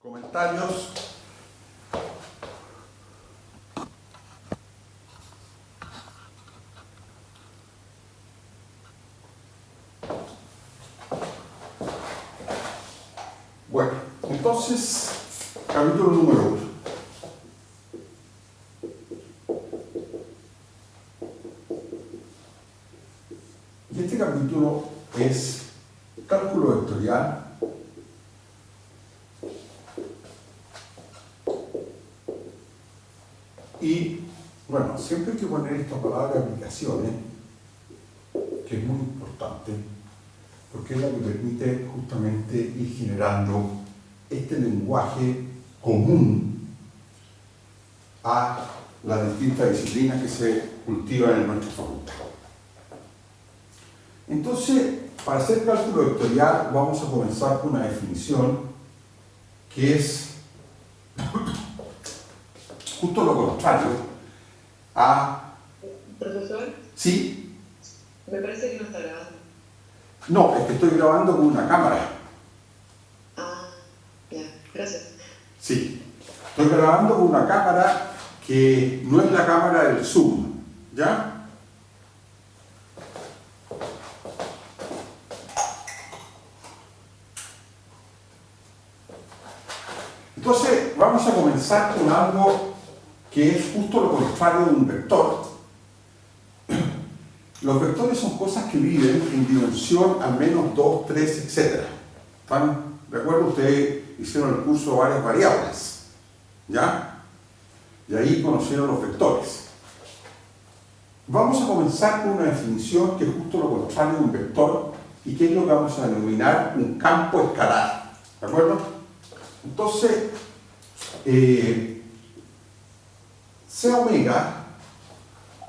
Comentarios. Bueno, entonces, capítulo número 1. Y este capítulo es cálculo vectorial y, bueno, siempre hay que poner esta palabra aplicaciones, que es muy importante, porque es la que permite justamente ir generando este lenguaje común a las distintas disciplinas que se cultivan en nuestra facultad. Entonces, para hacer cálculo vectorial vamos a comenzar con una definición que es justo lo contrario a... ¿Profesor? Sí. Me parece que no está grabando. No, es que estoy grabando con una cámara. Ah, ya, gracias. Sí, estoy grabando con una cámara que no es la cámara del Zoom, ¿ya? Entonces, vamos a comenzar con algo que es justo lo contrario de un vector. Los vectores son cosas que viven en dimensión al menos 2, 3, etc. ¿Están de acuerdo? Ustedes hicieron el curso de varias variables, ¿ya? Y ahí conocieron los vectores. Vamos a comenzar con una definición que es justo lo contrario de un vector y que es lo que vamos a denominar un campo escalar, ¿de acuerdo? Entonces, sea omega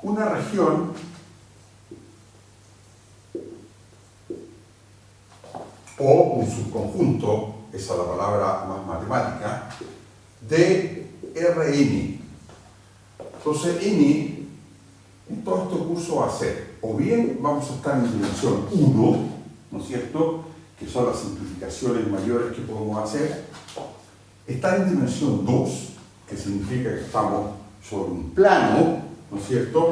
una región o un subconjunto, esa es la palabra más matemática, de Rn. Entonces, n en todo este curso va a ser, o bien vamos a estar en dimensión 1, ¿no es cierto?, que son las simplificaciones mayores que podemos hacer, estar en dimensión 2, que significa que estamos sobre un plano, ¿no es cierto?,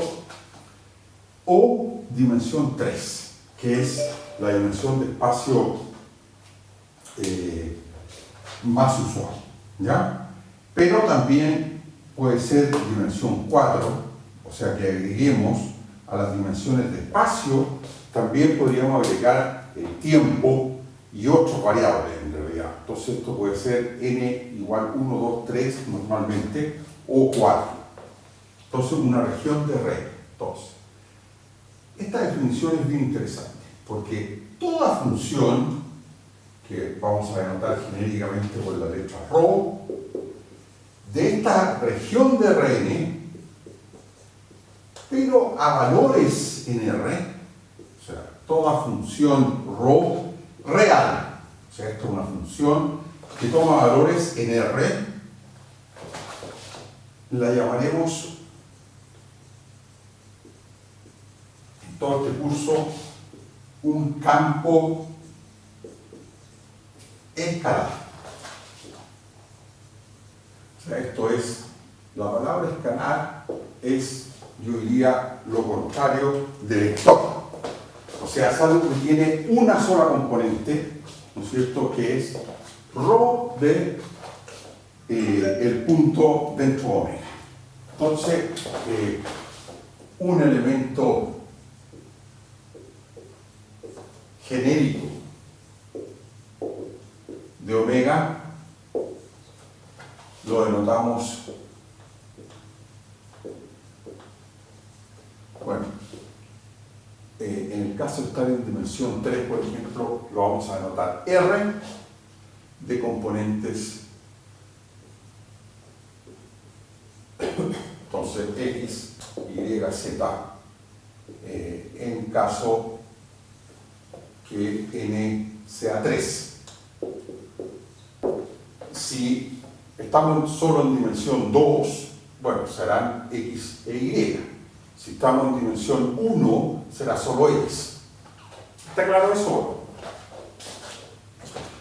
o dimensión 3, que es la dimensión de espacio más usual, ¿ya? Pero también puede ser dimensión 4, o sea que agreguemos a las dimensiones de espacio, también podríamos agregar el tiempo y otras variables en realidad. Entonces esto puede ser n igual 1, 2, 3 normalmente, o 4. Entonces una región de Rn. Entonces, esta definición es bien interesante, porque toda función, que vamos a denotar genéricamente por la letra ρ, de esta región de Rn, pero a valores en R, o sea, toda función ρ real, o sea, esta es una función que toma valores en R, la llamaremos en todo este curso un campo escalar. O sea, esto es, la palabra escalar es, yo diría, lo contrario de vector. O sea, es algo que tiene una sola componente, ¿no es cierto?, que es ρ de el punto dentro de omega. Entonces, un elemento genérico de omega lo denotamos, bueno, en el caso de estar en dimensión 3, por ejemplo, lo vamos a denotar R de componentes, entonces X, Y, Z, en caso que N sea 3. Si estamos solo en dimensión 2, bueno, serán X e Y. Si estamos en dimensión 1, será solo X. ¿Está claro eso?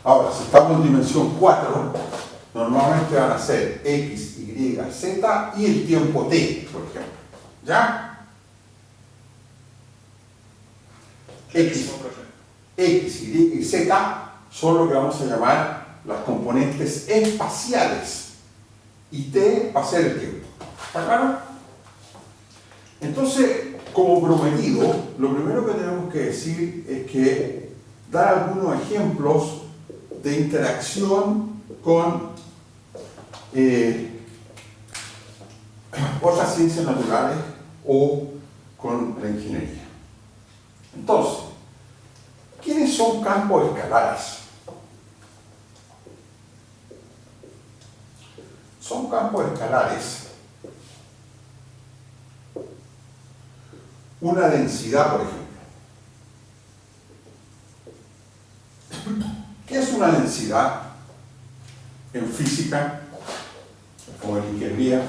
Ahora, si estamos en dimensión 4, normalmente van a ser X, Y, Z y el tiempo T, por ejemplo. ¿Ya? X, Y y Z son lo que vamos a llamar las componentes espaciales. Y T va a ser el tiempo. ¿Está claro? Entonces, como prometido, lo primero que tenemos que decir es que dar algunos ejemplos de interacción con otras ciencias naturales o con la ingeniería. Entonces, ¿quiénes son campos escalares? Son campos escalares una densidad, por ejemplo. ¿Qué es una densidad en física o en ingeniería?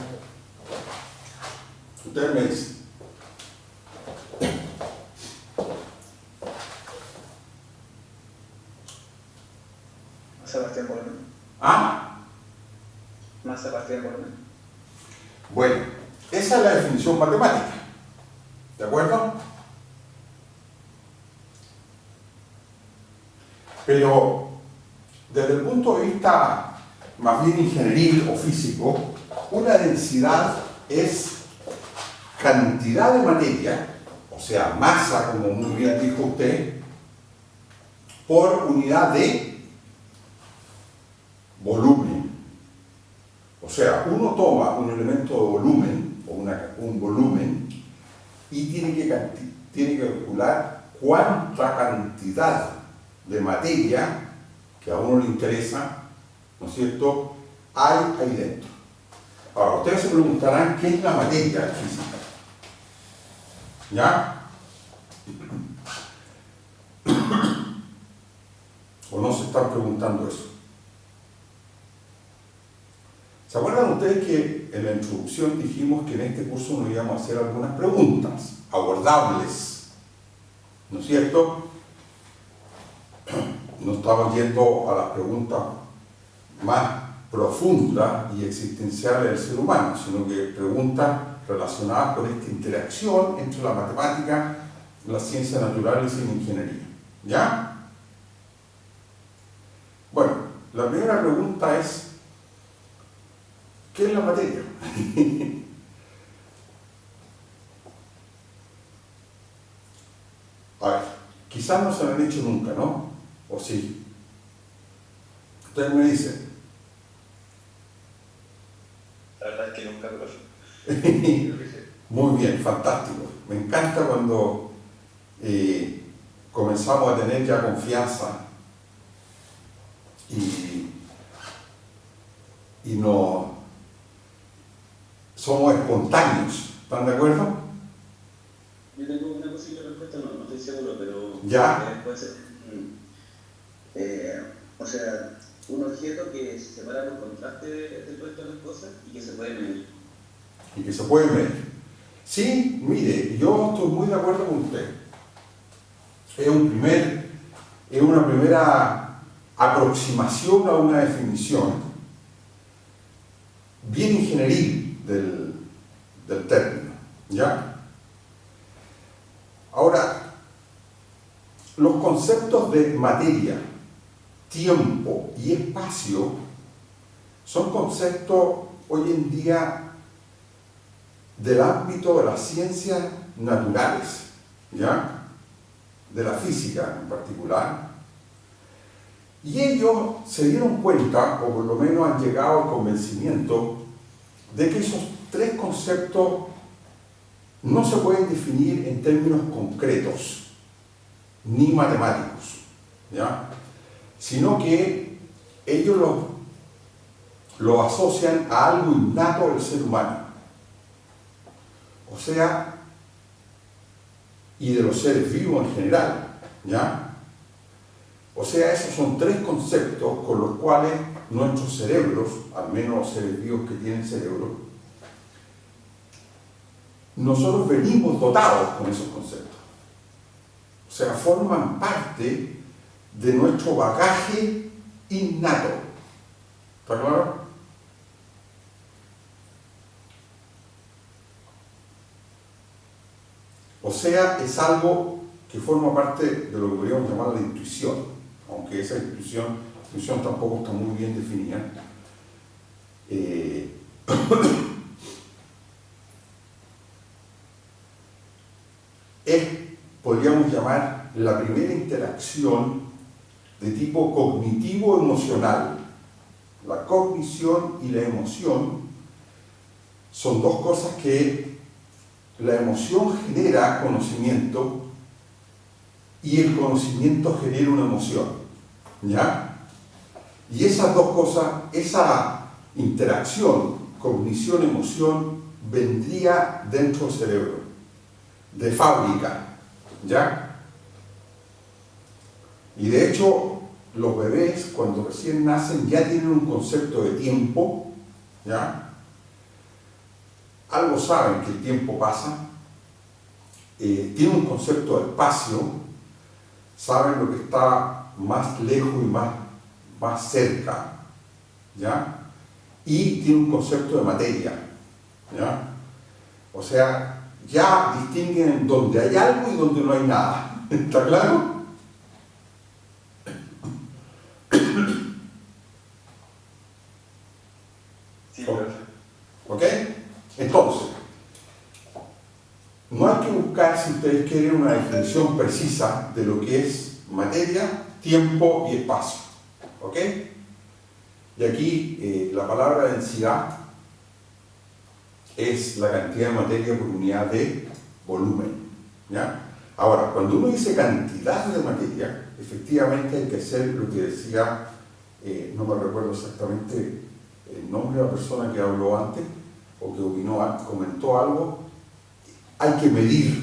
Ustedes me dicen. Sebastián Borges. ¿Ah? Más Sebastián Borges. Bueno, esa es la definición matemática. ¿De acuerdo? Pero desde el punto de vista más bien ingenieril o físico, una densidad es cantidad de materia, o sea, masa, como muy bien dijo usted, por unidad de volumen. O sea, uno toma un elemento de volumen, o un volumen, y tiene que calcular cuánta cantidad de materia que a uno le interesa, ¿no es cierto?, hay ahí dentro. Ahora, ustedes se preguntarán qué es la materia en física. ¿Ya? ¿O no se están preguntando eso? ¿Se acuerdan ustedes que en la introducción dijimos que en este curso nos íbamos a hacer algunas preguntas abordables? ¿No es cierto? No estamos yendo a las preguntas más profundas y existenciales del ser humano, sino que preguntas relacionadas con esta interacción entre la matemática, las ciencias naturales y la ingeniería. ¿Ya? Bueno, la primera pregunta es: ¿qué es la materia? A ver, quizás no se lo han hecho nunca, ¿no? ¿O sí? Ustedes me dicen. La verdad es que nunca, profe. Muy bien, fantástico. Me encanta cuando comenzamos a tener ya confianza y no somos espontáneos. ¿Están de acuerdo? Yo tengo una posible respuesta, no estoy seguro, pero ¿Ya? puede ser. O sea, un objeto que se separa por contraste del resto de las cosas y que se puede medir. Y que se puede medir. Sí, mire, yo estoy muy de acuerdo con usted. Es una primera aproximación a una definición bien ingenieril del término. ¿Ya? Ahora, los conceptos de materia, tiempo y espacio son conceptos hoy en día del ámbito de las ciencias naturales, ¿ya? De la física en particular. Y ellos se dieron cuenta, o por lo menos han llegado al convencimiento, de que esos tres conceptos no se pueden definir en términos concretos, ni matemáticos, ¿ya? Sino que ellos lo asocian a algo innato del ser humano, o sea, y de los seres vivos en general, ¿ya? O sea, esos son tres conceptos con los cuales nuestros cerebros, al menos los seres vivos que tienen cerebro, nosotros venimos dotados con esos conceptos. O sea, forman parte de nuestro bagaje innato. ¿Está claro? O sea, es algo que forma parte de lo que podríamos llamar la intuición, aunque esa intuición tampoco está muy bien definida. Es, podríamos llamar, la primera interacción de tipo cognitivo-emocional. La cognición y la emoción son dos cosas que la emoción genera conocimiento y el conocimiento genera una emoción, ¿ya? Y esas dos cosas, esa interacción, cognición-emoción, vendría dentro del cerebro, de fábrica, ¿ya? Y de hecho, los bebés, cuando recién nacen, ya tienen un concepto de tiempo, ¿ya? Algo saben que el tiempo pasa, tienen un concepto de espacio, saben lo que está más lejos y más cerca, ¿ya? Y tienen un concepto de materia, ¿ya? O sea, ya distinguen donde hay algo y donde no hay nada. ¿Está claro? Sí, profe. ¿Ok? Entonces, no hay que buscar, si ustedes quieren, una definición precisa de lo que es materia, tiempo y espacio. ¿Ok? Y aquí la palabra densidad es la cantidad de materia por unidad de volumen, ¿ya? Ahora, cuando uno dice cantidad de materia, efectivamente hay que hacer lo que decía, no me recuerdo exactamente el nombre de la persona que habló antes, o que opinó, comentó algo, hay que medir,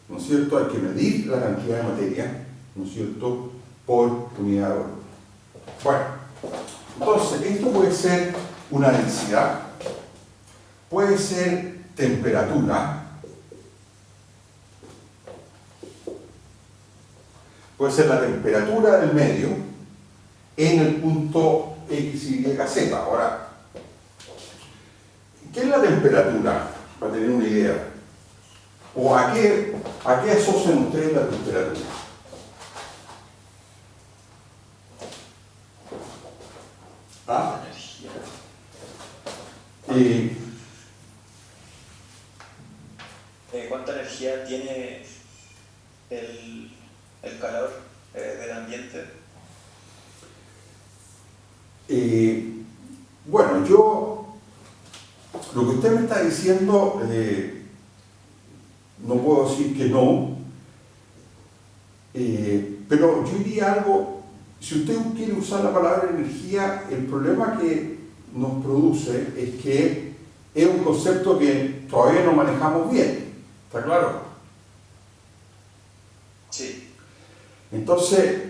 ¿no es cierto? Hay que medir la cantidad de materia, ¿no es cierto?, por unidad de volumen. Bueno, entonces, esto puede ser una densidad, puede ser temperatura, puede ser la temperatura del medio en el punto X, Y, Z. Ahora, ¿qué es la temperatura? Para tener una idea. ¿O a qué asocian ustedes la temperatura? ¿Ah? ¿Cuánta energía tiene el calor del ambiente? Bueno, lo que usted me está diciendo, no puedo decir que no, pero yo diría algo, si usted quiere usar la palabra energía, el problema que nos produce es que es un concepto que todavía no manejamos bien, ¿está claro? Sí. Entonces,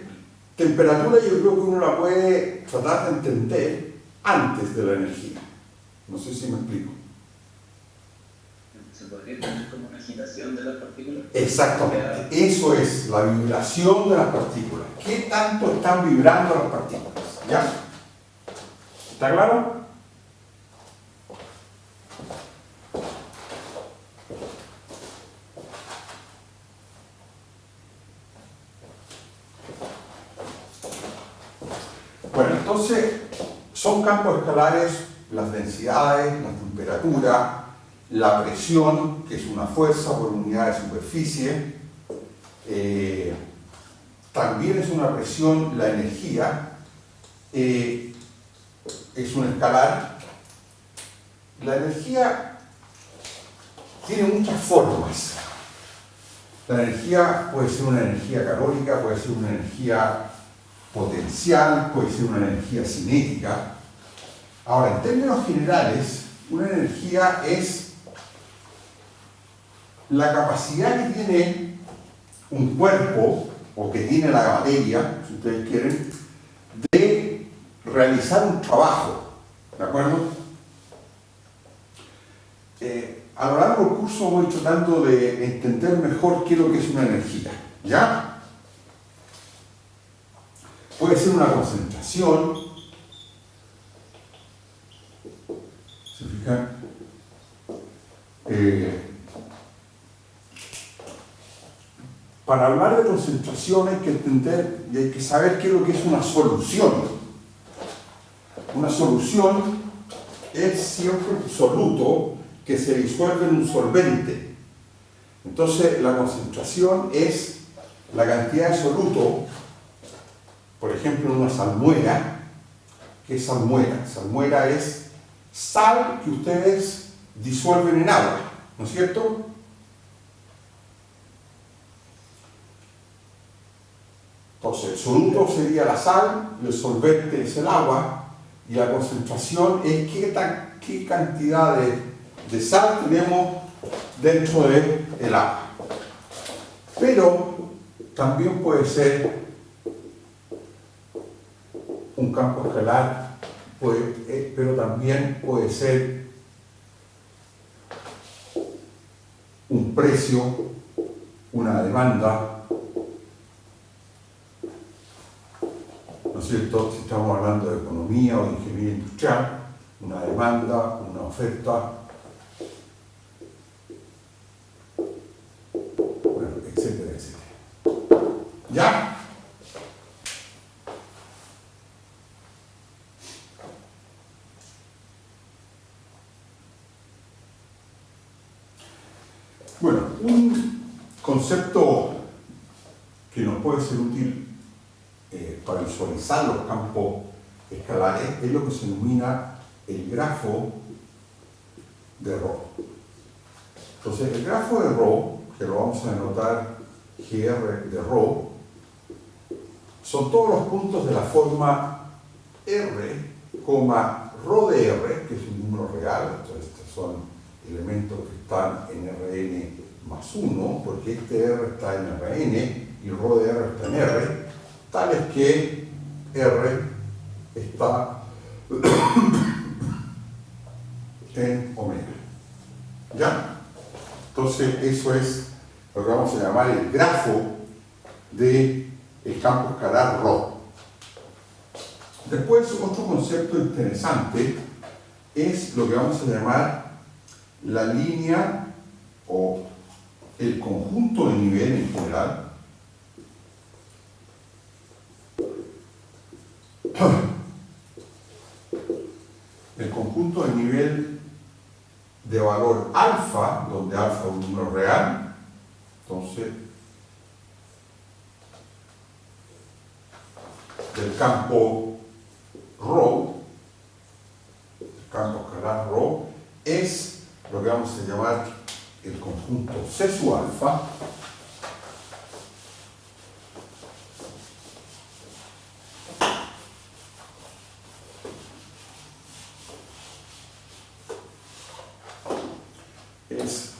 temperatura yo creo que uno la puede tratar de entender antes de la energía. No sé si me explico. ¿Se podría entender como una agitación de las partículas? Exactamente, eso es la vibración de las partículas. ¿Qué tanto están vibrando las partículas? ¿Ya? ¿Está claro? Bueno, entonces son campos escalares las densidades, la temperatura, la presión, que es una fuerza por unidad de superficie, también es una presión la energía, es un escalar. La energía tiene muchas formas. La energía puede ser una energía calórica, puede ser una energía potencial, puede ser una energía cinética. Ahora, en términos generales, una energía es la capacidad que tiene un cuerpo, o que tiene la materia, si ustedes quieren, de realizar un trabajo, ¿de acuerdo? A lo largo del curso voy tratando de entender mejor qué es lo que es una energía, ¿ya? Puede ser una concentración, ¿Ok? Para hablar de concentración hay que entender y hay que saber qué es lo que es una solución. Una solución es siempre un soluto que se disuelve en un solvente. Entonces la concentración es la cantidad de soluto, por ejemplo en una salmuera. ¿Qué es salmuera? Salmuera es sal que ustedes disuelven en agua, ¿no es cierto? Entonces, el soluto sería la sal, el solvente es el agua, y la concentración es qué cantidad de sal tenemos dentro del agua. Pero también puede ser un campo escalar, pero también puede ser un precio, una demanda, ¿no es cierto? Si estamos hablando de economía o de ingeniería industrial, una demanda, una oferta, bueno, etcétera, etcétera. ¿Ya? Bueno, un concepto que nos puede ser útil para visualizar los campos escalares es lo que se denomina el grafo de Rho. Entonces, el grafo de Rho, que lo vamos a denotar GR de Rho, son todos los puntos de la forma R, Rho de R, que es un número real. Entonces, estos son elementos que están en Rn más 1, porque este R está en Rn y Rho de R está en R, tales que R está en omega. ¿Ya? Entonces, eso es lo que vamos a llamar el grafo del campo escalar Rho. Después, otro concepto interesante es lo que vamos a llamar la línea o el conjunto de nivel en general. El conjunto de nivel de valor alfa, donde alfa es un número real. Entonces, del campo Rho, el campo escalar Rho, es lo que vamos a llamar el conjunto C sub alfa, es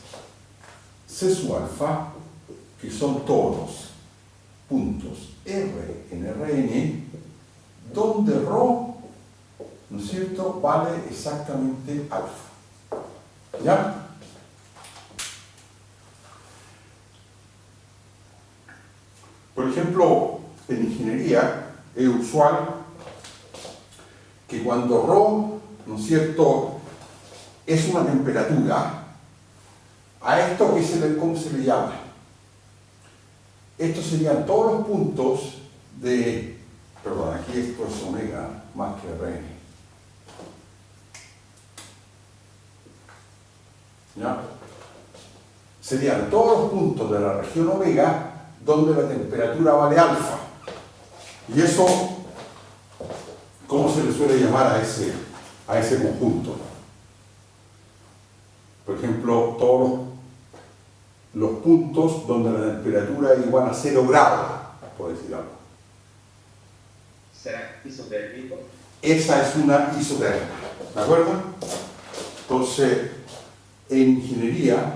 C sub alfa, que son todos los puntos R en Rn, donde Rho, ¿no es cierto?, vale exactamente alfa. ¿Ya? Por ejemplo, en ingeniería es usual que cuando Rho, ¿no es cierto?, es una temperatura, a esto ¿cómo se le llama? Estos serían todos los puntos de, perdón, aquí esto es omega más que Rn. ¿Ya? Serían todos los puntos de la región omega donde la temperatura vale alfa. Y eso, ¿cómo se le suele llamar a ese conjunto? Por ejemplo, todos los puntos donde la temperatura es igual a 0 grados, por decir algo. ¿Será isotérmico? Esa es una isotérmica, ¿de acuerdo? Entonces, en ingeniería,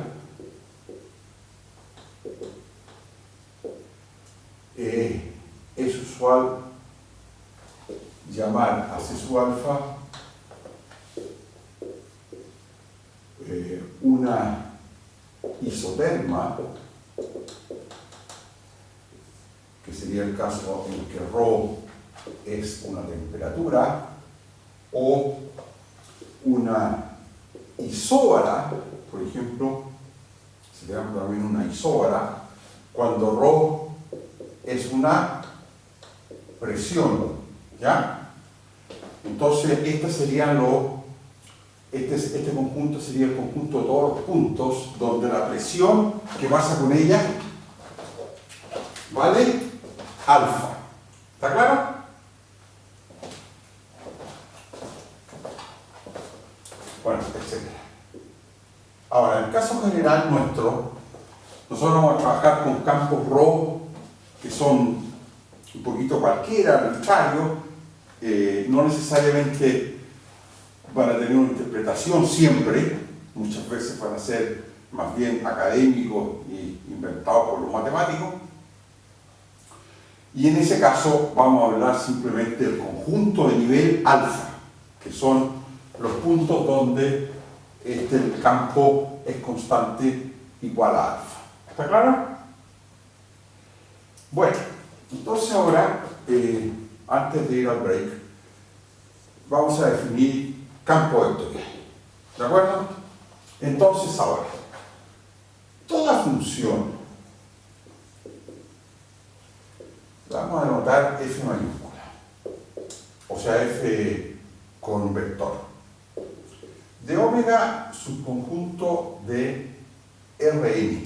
es usual llamar a C sub alfa una isoterma, que sería el caso en que Rho es una temperatura, o una isóbara, por ejemplo, se le llama también una isóbara, cuando ρ es una presión, ¿ya? Entonces, este conjunto sería el conjunto de todos los puntos donde la presión que pasa con ella vale alfa. ¿Está claro? Bueno, etc. Ahora, en el caso general nuestro, nosotros vamos a trabajar con campos ρ que son un poquito cualquiera, arbitrarios, no necesariamente van a tener una interpretación siempre, muchas veces van a ser más bien académicos y inventados por los matemáticos. Y en ese caso vamos a hablar simplemente del conjunto de nivel alfa, que son los puntos donde el campo es constante igual a alfa. ¿Está claro? Bueno, entonces ahora, antes de ir al break, vamos a definir campo vectorial. ¿De acuerdo? Entonces ahora, toda función, vamos a anotar f mayúscula, o sea f con vector, de omega subconjunto de Rn,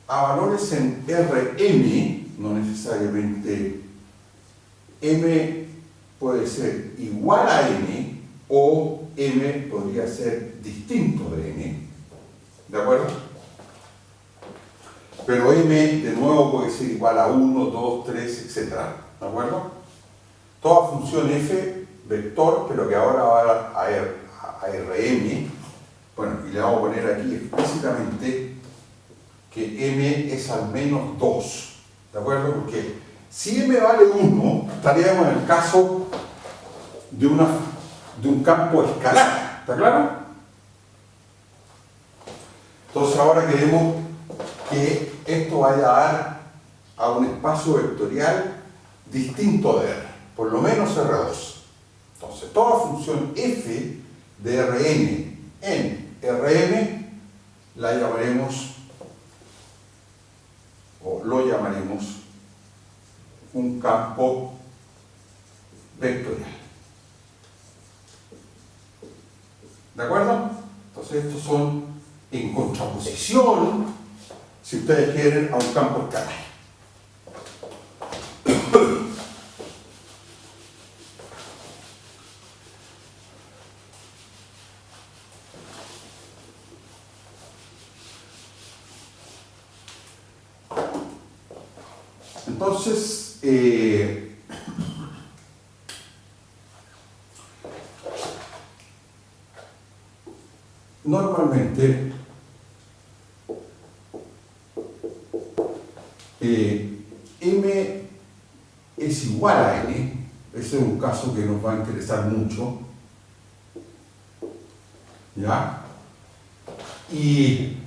a valores en Rm, no necesariamente m puede ser igual a n o m podría ser distinto de n, ¿de acuerdo? Pero m de nuevo puede ser igual a 1, 2, 3, etc. ¿De acuerdo? Toda función f, vector, pero que ahora va a Rm, bueno, y le vamos a poner aquí explícitamente que m es al menos 2. ¿De acuerdo? Porque si m vale 1, estaríamos en el caso de un campo escalar. ¿Está claro? Entonces ahora queremos que esto vaya a dar a un espacio vectorial distinto de R, por lo menos R2. Entonces, toda función f de Rn en Rm la llamaremos, o lo llamaremos, un campo vectorial. ¿De acuerdo? Entonces, estos son en contraposición, si ustedes quieren, a un campo escalar. Entonces, normalmente m es igual a n, ese es un caso que nos va a interesar mucho, ¿ya? Y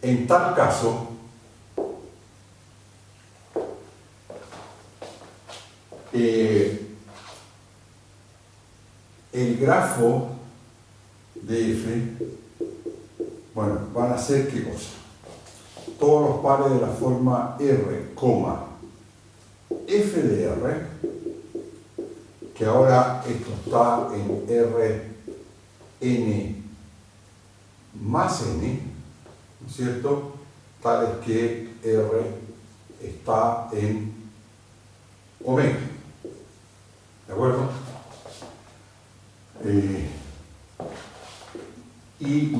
en tal caso, el grafo de f, bueno, van a ser ¿qué cosa? Todos los pares de la forma R, f de R, que ahora esto está en Rn más n, ¿no es cierto? Tal es que R está en omega, ¿de acuerdo? Y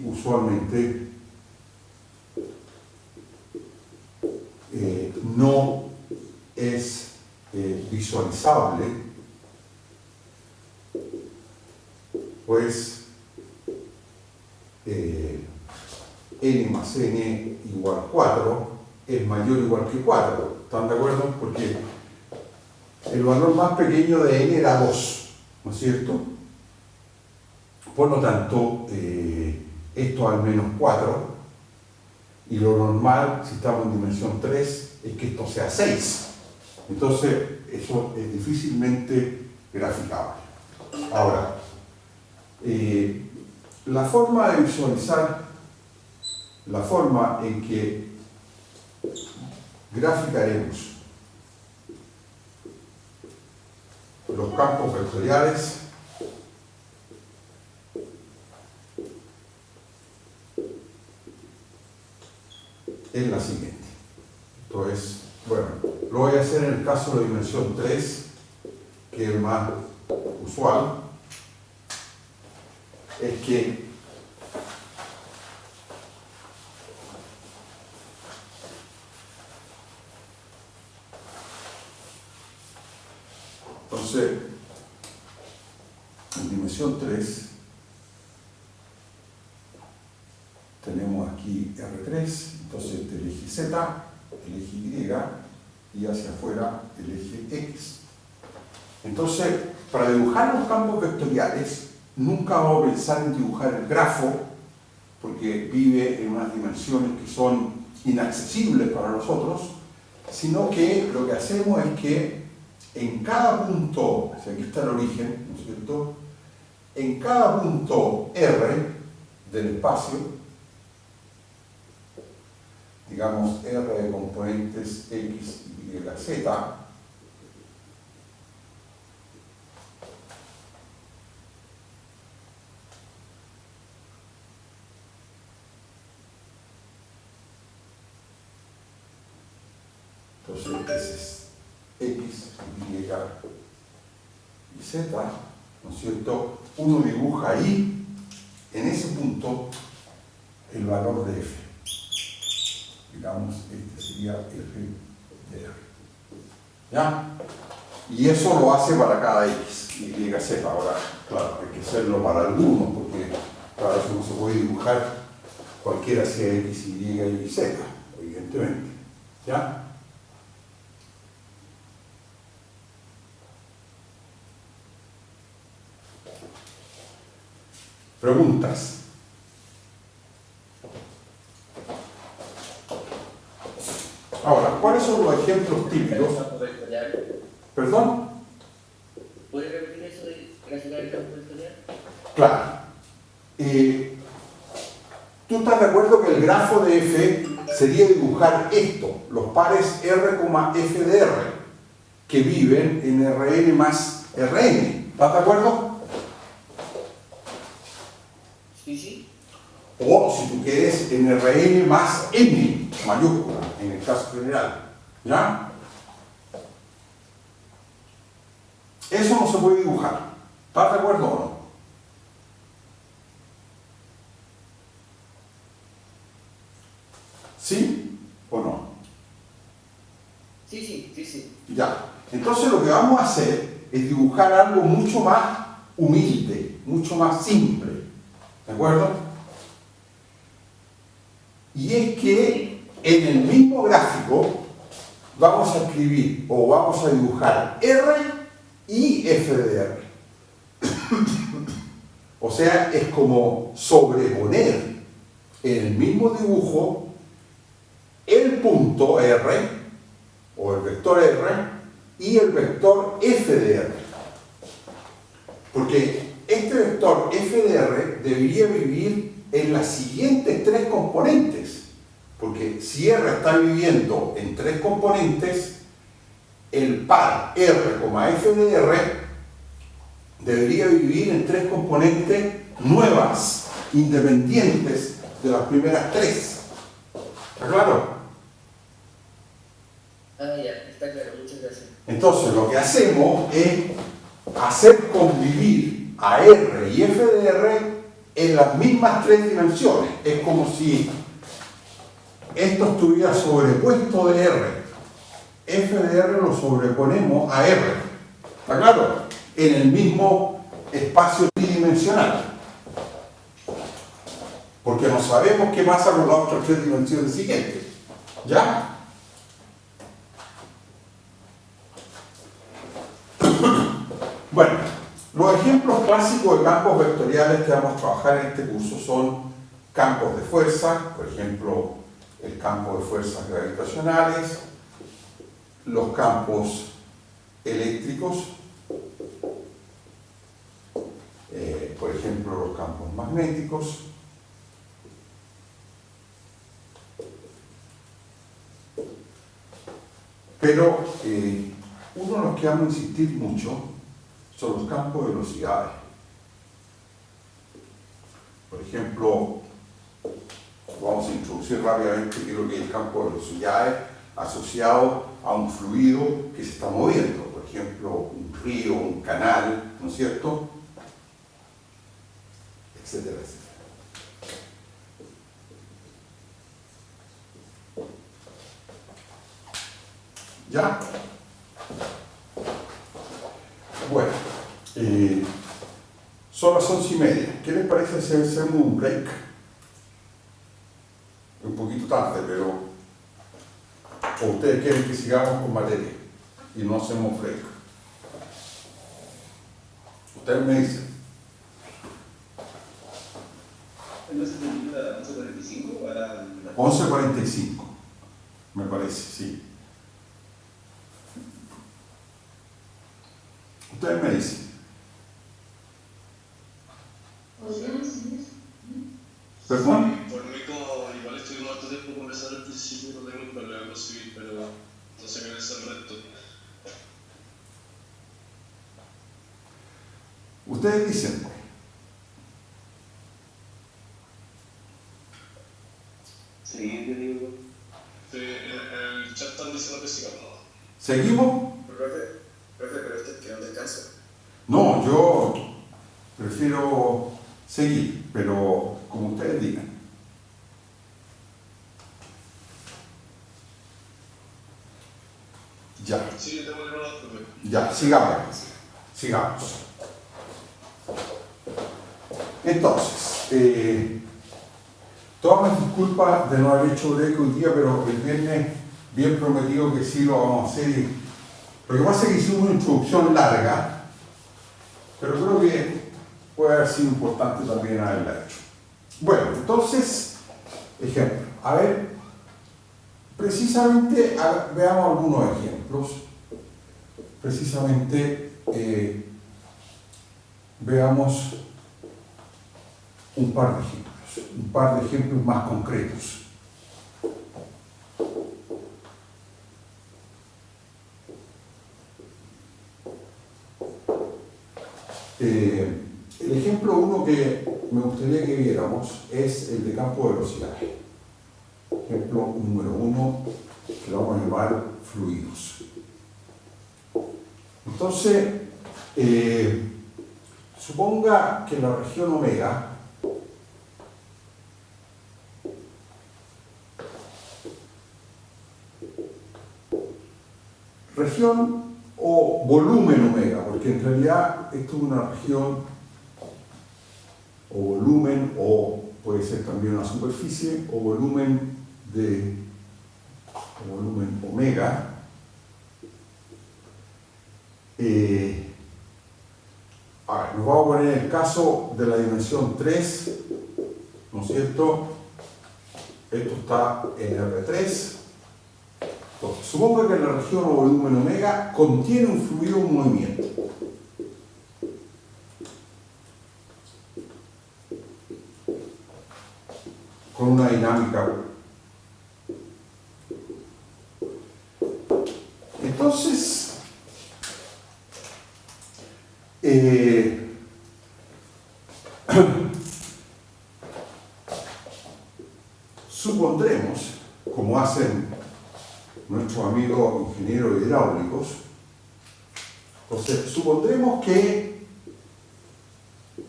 usualmente no es visualizable, pues n más n igual 4 es mayor o igual que 4. ¿Están de acuerdo? Porque el valor más pequeño de n era 2, ¿no es cierto? Por lo tanto, esto al menos 4, y lo normal, si estamos en dimensión 3, es que esto sea 6. Entonces, eso es difícilmente graficable. Ahora, La forma de visualizar, la forma en que graficaremos los campos vectoriales es la siguiente. Entonces, bueno, lo voy a hacer en el caso de dimensión 3, que es el más usual. Es que entonces, en dimensión 3 tenemos aquí R3, entonces el eje Z, el eje Y y hacia afuera el eje X. Entonces, para dibujar los campos vectoriales, nunca vamos a pensar en dibujar el grafo, porque vive en unas dimensiones que son inaccesibles para nosotros, sino que lo que hacemos es que en cada punto, si aquí está el origen, ¿no es cierto?, en cada punto R del espacio, digamos R de componentes X, Y, Z, entonces ese es X, Y y Z, ¿no es cierto? Uno dibuja ahí, en ese punto, el valor de F. Digamos, este sería F de R. ¿Ya? Y eso lo hace para cada X, Y, Z. Ahora, claro, hay que hacerlo para algunos, porque para eso no se puede dibujar cualquiera sea X, Y Z, evidentemente. ¿Ya? Preguntas. Ahora, ¿cuáles son los ejemplos típicos? ¿Perdón? ¿Puedes repetir eso de graficar el campo vectorial? Claro. ¿Tú estás de acuerdo que el grafo de F sería dibujar esto, los pares R, F de R, que viven en Rn más Rn? ¿Estás de acuerdo? Sí, sí. O si tú quieres en Rn más M, mayúscula, en el caso general. ¿Ya? Eso no se puede dibujar. ¿Estás de acuerdo o no? ¿Sí o no? Sí, sí, sí, sí. Ya. Entonces lo que vamos a hacer es dibujar algo mucho más humilde, mucho más simple. ¿De acuerdo? Y es que en el mismo gráfico vamos a escribir o vamos a dibujar R y F de R. O sea, es como sobreponer en el mismo dibujo el punto R o el vector R y el vector F de R. Porque este vector F de R debería vivir en las siguientes tres componentes. Porque si R está viviendo en tres componentes, el par R, F de R debería vivir en tres componentes nuevas, independientes de las primeras tres. ¿Está claro? Ah, ya, está claro, muchas gracias. Entonces lo que hacemos es hacer convivir a R y F de R en las mismas tres dimensiones. Es como si esto estuviera sobrepuesto de R. F de R lo sobreponemos a R. ¿Está claro? En el mismo espacio tridimensional. Porque no sabemos qué pasa con las otras tres dimensiones siguientes. ¿Ya? Bueno, los ejemplos clásicos de campos vectoriales que vamos a trabajar en este curso son campos de fuerza, por ejemplo, el campo de fuerzas gravitacionales, los campos eléctricos, por ejemplo, los campos magnéticos. Pero uno de los que vamos a insistir mucho son los campos de velocidades. Por ejemplo, vamos a introducir rápidamente qué es lo que es el campo de velocidades asociado a un fluido que se está moviendo. Por ejemplo, un río, un canal, ¿no es cierto? Etcétera, etcétera. ¿Ya? Bueno, son las 11:30. ¿Qué les parece si hacemos un break? Un poquito tarde, pero ¿o ustedes quieren que sigamos con materia y no hacemos break? Ustedes me dicen. ¿No se termina a las 11:45 o a las 11:45, me parece, sí. Ustedes me dicen. ¿Perdón? Sí, por mí, como igual estuvimos harto tiempo conversando al principio, no tengo problema con seguir, pero entonces me es el resto. Ustedes dicen. Sí, yo digo. Sí, en el chat están diciendo que sigamos. ¿Seguimos? Profe, pero usted quiere un descanso. No, yo prefiero seguir, pero como ustedes digan. Ya, Sí, yo tengo que hablar, profe. ya, sigamos. Entonces, todas mis disculpas de no haber hecho break hoy día, pero el viernes bien prometido que sí lo vamos a hacer. Lo que pasa es que hicimos una introducción larga, pero creo que puede haber sido importante también haberla hecho. Bueno, entonces, ejemplo. A ver, precisamente, veamos algunos ejemplos. Precisamente, veamos un par de ejemplos más concretos. El ejemplo 1 que me gustaría que viéramos es el de campo de velocidad. Ejemplo número 1, que lo vamos a llamar fluidos. Entonces, suponga que la región omega región o volumen omega, porque en realidad esto es una región o volumen, o puede ser también una superficie, o volumen omega. A ver, nos vamos a poner el caso de la dimensión 3, ¿no es cierto? Esto está en R3. Entonces, supongo que la región o volumen omega contiene un fluido en movimiento. Con una dinámica. Entonces, supondremos, como hacen nuestros amigos ingenieros hidráulicos, entonces supondremos que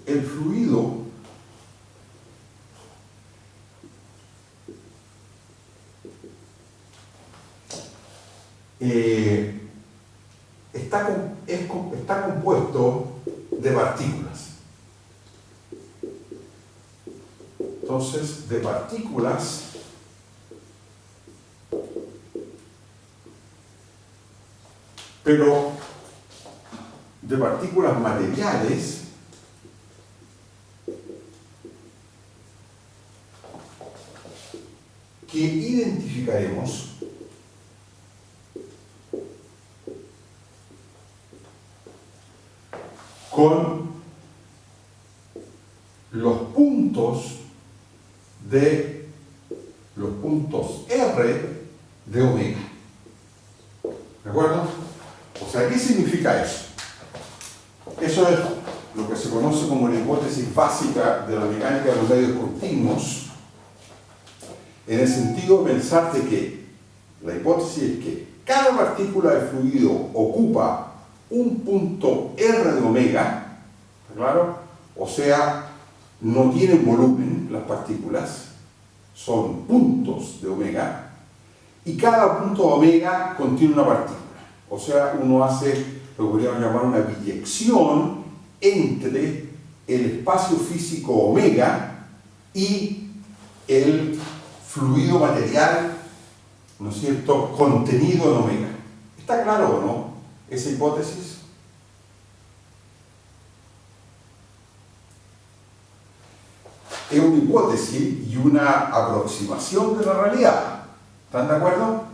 el fluido está compuesto de partículas. Entonces, de partículas pero de partículas materiales que identificaremos con de los puntos R de omega. ¿De acuerdo? O sea, ¿qué significa eso? Eso es lo que se conoce como la hipótesis básica de la mecánica de los medios continuos, en el sentido de pensar de que la hipótesis es que cada partícula de fluido ocupa un punto R de omega, ¿está claro? O sea, no tienen volumen las partículas, son puntos de omega, y cada punto de omega contiene una partícula. O sea, uno hace lo que podríamos llamar una biyección entre el espacio físico omega y el fluido material, ¿no es cierto?, contenido en omega. ¿Está claro o no esa hipótesis? Es una hipótesis y una aproximación de la realidad. ¿Están de acuerdo?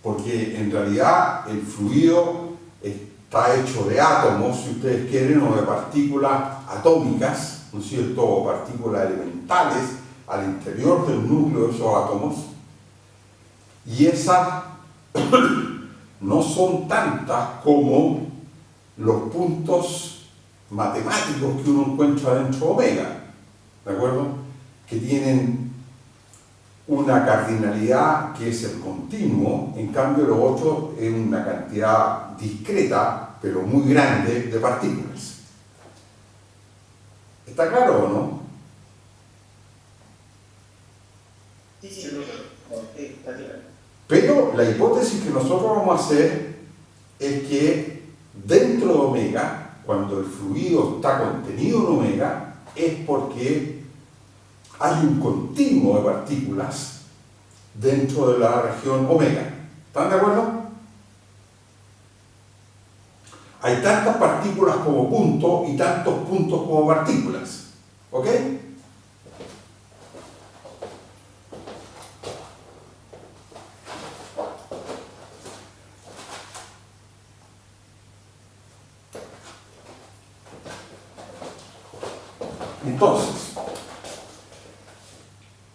Porque en realidad el fluido está hecho de átomos, si ustedes quieren, o de partículas atómicas, ¿no es cierto?, o partículas elementales al interior del núcleo de esos átomos, y esas no son tantas como los puntos matemáticos que uno encuentra dentro de omega, ¿de acuerdo?, que tienen una cardinalidad que es el continuo. En cambio lo otro es una cantidad discreta, pero muy grande, de partículas. ¿Está claro o no? Sí, sí, está claro. Pero la hipótesis que nosotros vamos a hacer es que dentro de omega, cuando el fluido está contenido en omega, es porque hay un continuo de partículas dentro de la región omega. ¿Están de acuerdo? Hay tantas partículas como puntos y tantos puntos como partículas. ¿Ok? Entonces,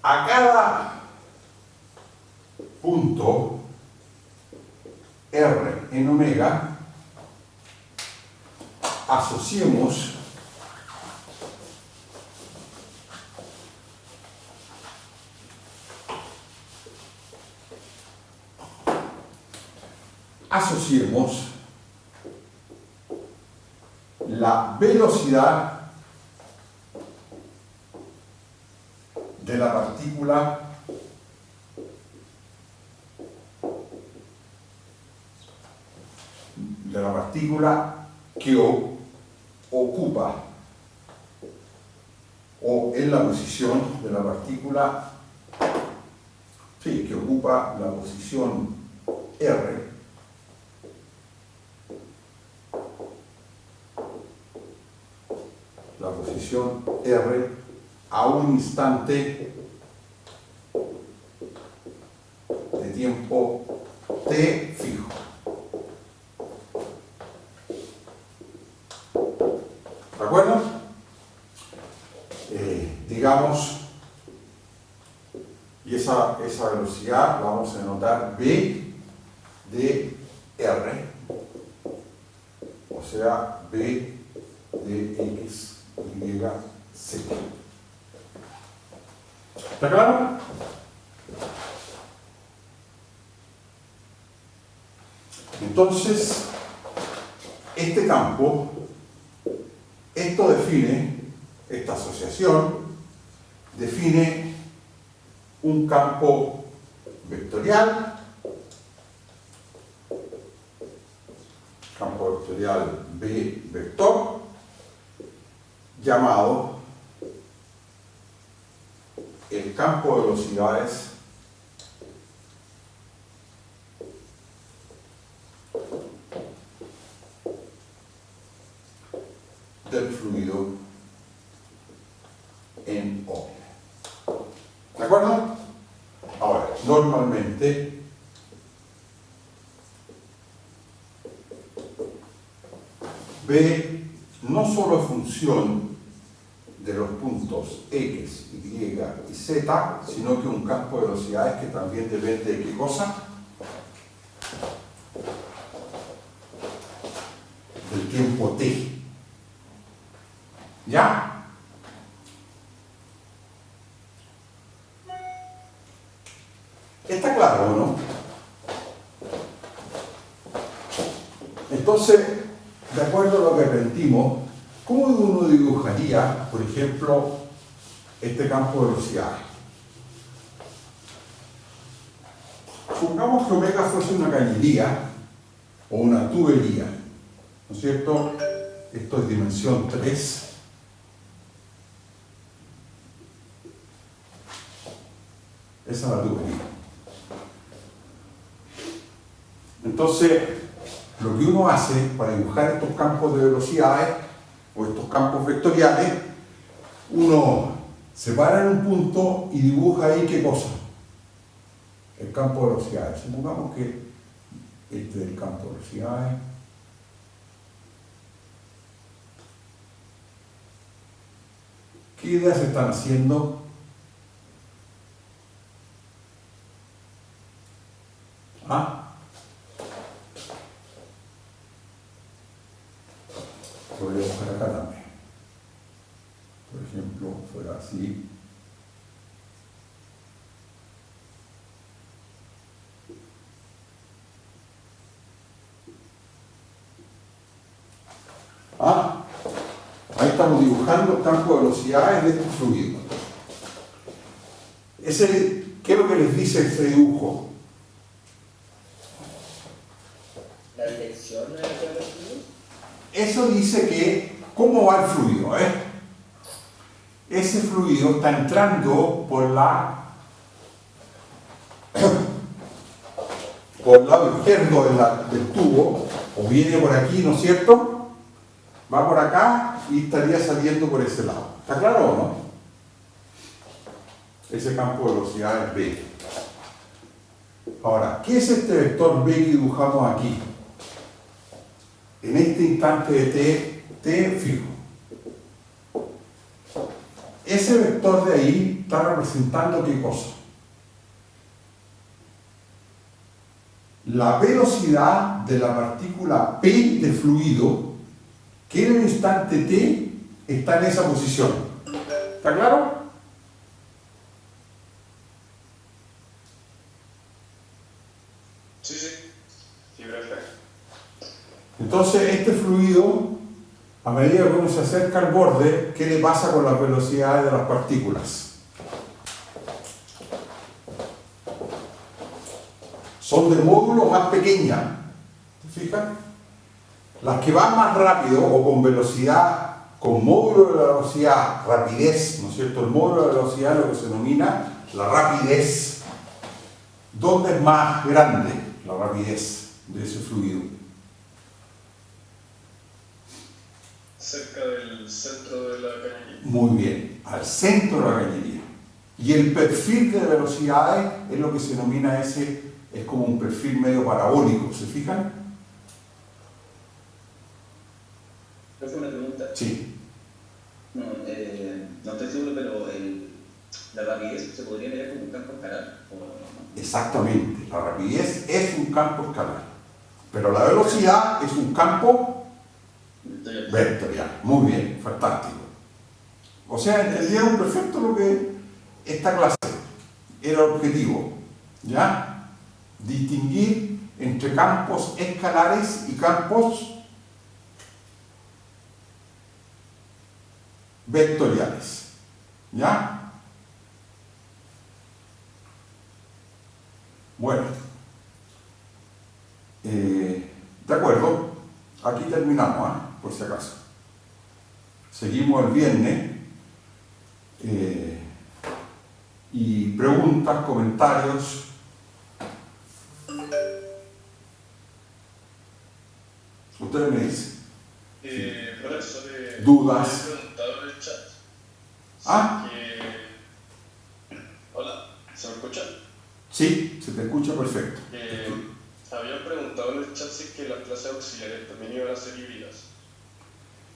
a cada punto R en omega asociemos la velocidad de la partícula que ocupa, o en la posición de la partícula, sí, que ocupa la posición R, la posición R a un instante de tiempo t fijo. ¿De acuerdo? Digamos, y esa velocidad la vamos a denotar B de R, o sea, B de X, Y, Z. ¿Está claro? Entonces, este campo, esto define, esta asociación, define un campo vectorial, B vector, llamado el campo de velocidades del fluido en omega. ¿De acuerdo? Ahora, normalmente B no solo es función de de los puntos X, Y y Z, sino que un campo de velocidades que también depende de qué cosa? Del tiempo t. ¿Ya? ¿Está claro o no? Entonces, de acuerdo a lo que aprendimos, ¿cómo uno dibujaría, por ejemplo, este campo de velocidades? Supongamos que omega fuese una cañería o una tubería, ¿no es cierto? Esto es dimensión 3. Esa es la tubería. Entonces, lo que uno hace para dibujar estos campos de velocidades o estos campos vectoriales, uno se para en un punto y dibuja ahí ¿qué cosa? El campo de velocidades. Supongamos que este es el campo de velocidades. ¿Qué ideas se están haciendo? ¿Ah? Lo voy a buscar acá también. Por ejemplo, fuera así. Ah, ahí estamos dibujando el campo de velocidades de este fluido. ¿Qué es lo que les dice este dibujo? ¿La dirección de la que habla el fluido? Eso dice que, ¿cómo va el fluido? Ese fluido está entrando por el lado izquierdo del tubo, o viene por aquí, ¿no es cierto? Va por acá y estaría saliendo por ese lado. ¿Está claro o no? Ese campo de velocidad es B. Ahora, ¿qué es este vector B que dibujamos aquí? En este instante de t fijo. Ese vector de ahí está representando ¿qué cosa? La velocidad de la partícula P de fluido que en el instante t está en esa posición. ¿Está claro? Sí, sí. Sí, perfecto. Entonces, este fluido, a medida que uno se acerca al borde, ¿qué le pasa con las velocidades de las partículas? Son de módulo más pequeña. ¿Se fijan? Las que van más rápido o con velocidad, con módulo de la velocidad, rapidez, ¿no es cierto? El módulo de la velocidad es lo que se denomina la rapidez. ¿Dónde es más grande la rapidez de ese fluido? Cerca del centro de la cañería. Muy bien, al centro de la cañería. Y el perfil de velocidades es lo que se denomina es como un perfil medio parabólico, ¿se fijan? ¿Puedo hacer una pregunta? Sí. No, no estoy seguro, pero la rapidez se podría mirar como un campo escalar. ¿O no? Exactamente, la rapidez es un campo escalar, pero la velocidad es un campo vectorial. Muy bien, fantástico. O sea, entendieron perfecto lo que esta clase era el objetivo, ¿ya? Distinguir entre campos escalares y campos vectoriales, ¿ya? Bueno, de acuerdo, aquí terminamos, por si acaso. Seguimos el viernes y preguntas, comentarios. Ustedes me dicen. Profesor, Dudas. me he preguntado en el chat. Ah. Hola, ¿se me escucha? Sí, se te escucha perfecto. Habían preguntado en el chat si es que las clases auxiliares también iban a ser híbridas.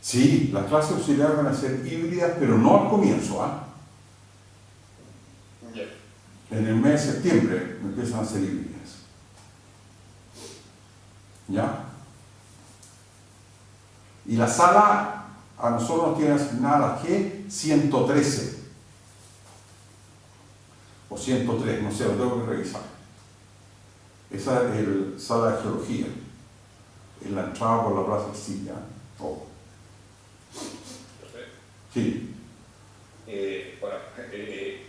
Sí, las clases auxiliares van a ser híbridas, pero no al comienzo, ¿ah? Ya. En el mes de septiembre empiezan a ser híbridas. ¿Ya? Y la sala a nosotros nos tiene asignada la G113 o 103, no sé, lo tengo que revisar. Esa es la sala de geología, en la entrada por la Plaza Silla. Oh. Perfecto. Sí, Bueno, que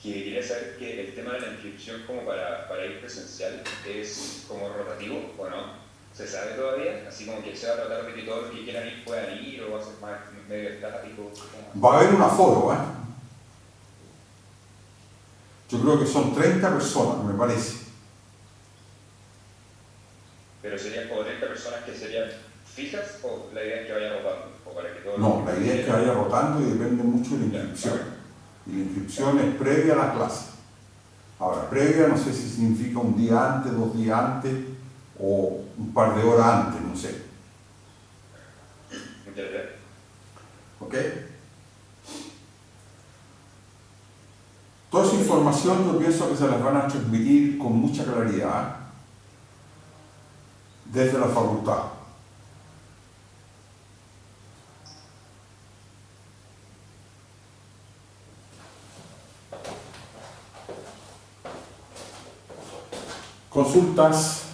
quería saber que el tema de la inscripción como para ir presencial es como rotativo o no. ¿Se sabe todavía? Así como que se va a tratar de que todos los que quieran ir puedan ir o va a ser más medio estático. va a haber un aforo, ¿eh? Yo creo que son 30 personas, me parece. Pero serían como 30 personas que serían fijas o la idea es que vayan rotando? O para que todos No, la idea es que vaya rotando y depende mucho de la inscripción. Y la inscripción es previa a la clase. Ahora, previa no sé si significa un día antes, 2 días antes o un par de horas antes, no sé. Muchas gracias. ¿Ok? Toda esa información yo pienso que se las van a transmitir con mucha claridad desde la facultad. Consultas.